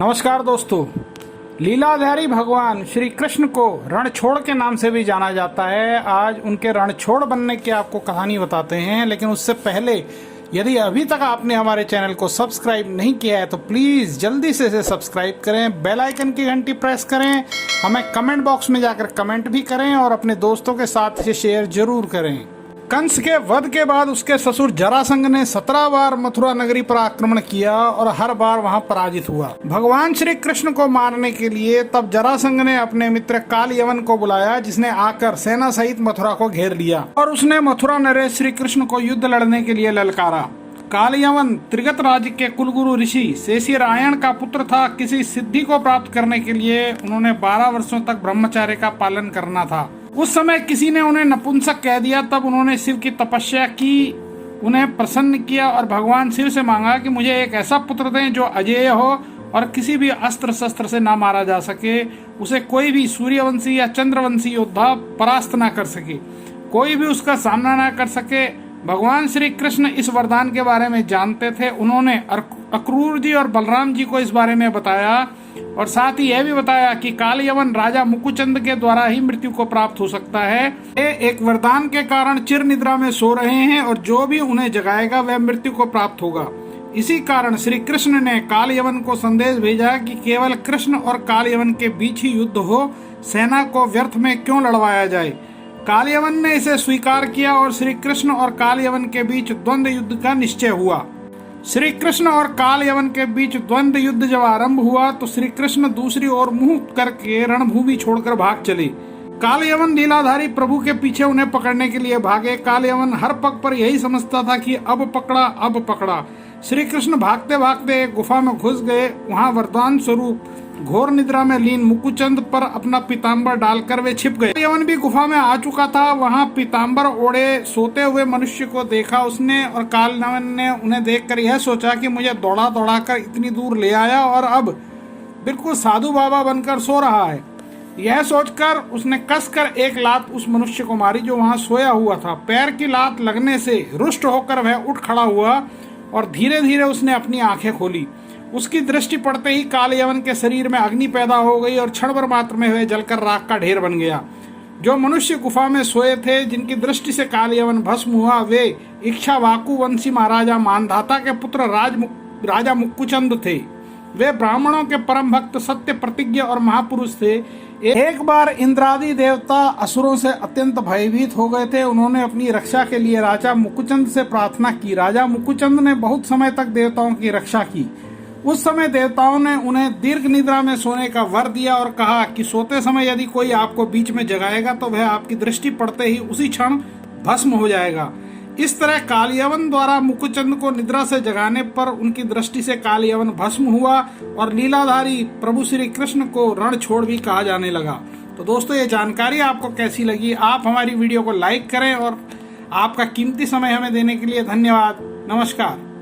नमस्कार दोस्तों, लीलाधारी भगवान श्री कृष्ण को रणछोड़ के नाम से भी जाना जाता है। आज उनके रणछोड़ बनने की आपको कहानी बताते हैं, लेकिन उससे पहले यदि अभी तक आपने हमारे चैनल को सब्सक्राइब नहीं किया है तो प्लीज़ जल्दी से इसे सब्सक्राइब करें, बेल आइकन की घंटी प्रेस करें, हमें कमेंट बॉक्स में जाकर कमेंट भी करें और अपने दोस्तों के साथ इसे शेयर जरूर करें। कंस के वध के बाद उसके ससुर जरासंध ने 17 बार मथुरा नगरी पर आक्रमण किया और हर बार वहां पराजित हुआ। भगवान श्री कृष्ण को मारने के लिए तब जरासंध ने अपने मित्र कालयवन को बुलाया, जिसने आकर सेना सहित मथुरा को घेर लिया और उसने मथुरा नरेश श्री कृष्ण को युद्ध लड़ने के लिए ललकारा। कालयवन त्रिगत राज्य के कुलगुरु ऋषि शेषरायण का पुत्र था। किसी सिद्धि को प्राप्त करने के लिए उन्होंने 12 वर्षों तक ब्रह्मचर्य का पालन करना था। उस समय किसी ने उन्हें नपुंसक कह दिया, तब उन्होंने शिव की तपस्या की, उन्हें प्रसन्न किया और भगवान शिव से मांगा कि मुझे एक ऐसा पुत्र दें जो अजेय हो और किसी भी अस्त्र शस्त्र से ना मारा जा सके, उसे कोई भी सूर्यवंशी या चंद्रवंशी योद्धा परास्त ना कर सके, कोई भी उसका सामना ना कर सके। भगवान श्री कृष्ण इस वरदान के बारे में जानते थे। उन्होंने अक्रूर जी और बलराम जी को इस बारे में बताया और साथ ही यह भी बताया कि कालयवन राजा मुकुचंद के द्वारा ही मृत्यु को प्राप्त हो सकता है। ये एक वरदान के कारण चिर निद्रा में सो रहे हैं और जो भी उन्हें जगाएगा वह मृत्यु को प्राप्त होगा। इसी कारण श्री कृष्ण ने कालयवन को संदेश भेजा कि केवल कृष्ण और कालयवन के बीच ही युद्ध हो, सेना को व्यर्थ में क्यों लड़वाया जाए। कालयवन ने इसे स्वीकार किया और श्री कृष्ण और कालयवन के बीच द्वंद्व युद्ध का निश्चय हुआ। श्री कृष्ण और कालयवन के बीच द्वंद्व युद्ध जब आरंभ हुआ तो श्री कृष्ण दूसरी ओर मुंह करके रणभूमि छोड़कर भाग चले। कालयवन लीलाधारी प्रभु के पीछे उन्हें पकड़ने के लिए भागे। कालयवन हर पग पर यही समझता था कि अब पकड़ा अब पकड़ा। श्री कृष्ण भागते भागते एक गुफा में घुस गए। वहां वरदान स्वरूप घोर निद्रा में लीन मुकुचंद पर अपना पीताम्बर डालकर वे छिप गए। कालयवन भी गुफा में आ चुका था। वहां पीताम्बर ओढ़े सोते हुए मनुष्य को देखा उसने और कालयवन ने उन्हें देखकर यह सोचा कि मुझे दौड़ा दौड़ा कर इतनी दूर ले आया और अब बिल्कुल साधु बाबा बनकर सो रहा है। यह सोचकर उसने कसकर एक लात उस मनुष्य को मारी जो वहां सोया हुआ था। पैर की लात लगने से रुष्ट होकर वह उठ खड़ा हुआ और धीरे धीरे उसने अपनी आंखें खोली। उसकी दृष्टि पड़ते ही कालयवन के शरीर में अग्नि पैदा हो गई और क्षण भर मात्र में वह जलकर राख का ढेर बन गया। जो मनुष्य गुफा में सोए थे, जिनकी दृष्टि से कालयवन भस्म हुआ, वे इक्ष्वाकु वंशी महाराजा मानधाता के पुत्र राजा मुकुचंद थे। वे ब्राह्मणों के परम भक्त, सत्य प्रतिज्ञ और महापुरुष थे। एक बार इंद्रादि देवता असुरों से अत्यंत भयभीत हो गए थे। उन्होंने अपनी रक्षा के लिए राजा मुकुचंद से प्रार्थना की। राजा मुकुचंद ने बहुत समय तक देवताओं की रक्षा की। उस समय देवताओं ने उन्हें दीर्घ निद्रा में सोने का वर दिया और कहा कि सोते समय यदि कोई आपको बीच में जगाएगा तो वह आपकी दृष्टि पड़ते ही उसी क्षण भस्म हो जाएगा। इस तरह कालयवन द्वारा मुकुचंद को निद्रा से जगाने पर उनकी दृष्टि से कालयवन भस्म हुआ और लीलाधारी प्रभु श्री कृष्ण को रणछोड़ भी कहा जाने लगा। तो दोस्तों, ये जानकारी आपको कैसी लगी? आप हमारी वीडियो को लाइक करें और आपका कीमती समय हमें देने के लिए धन्यवाद। नमस्कार।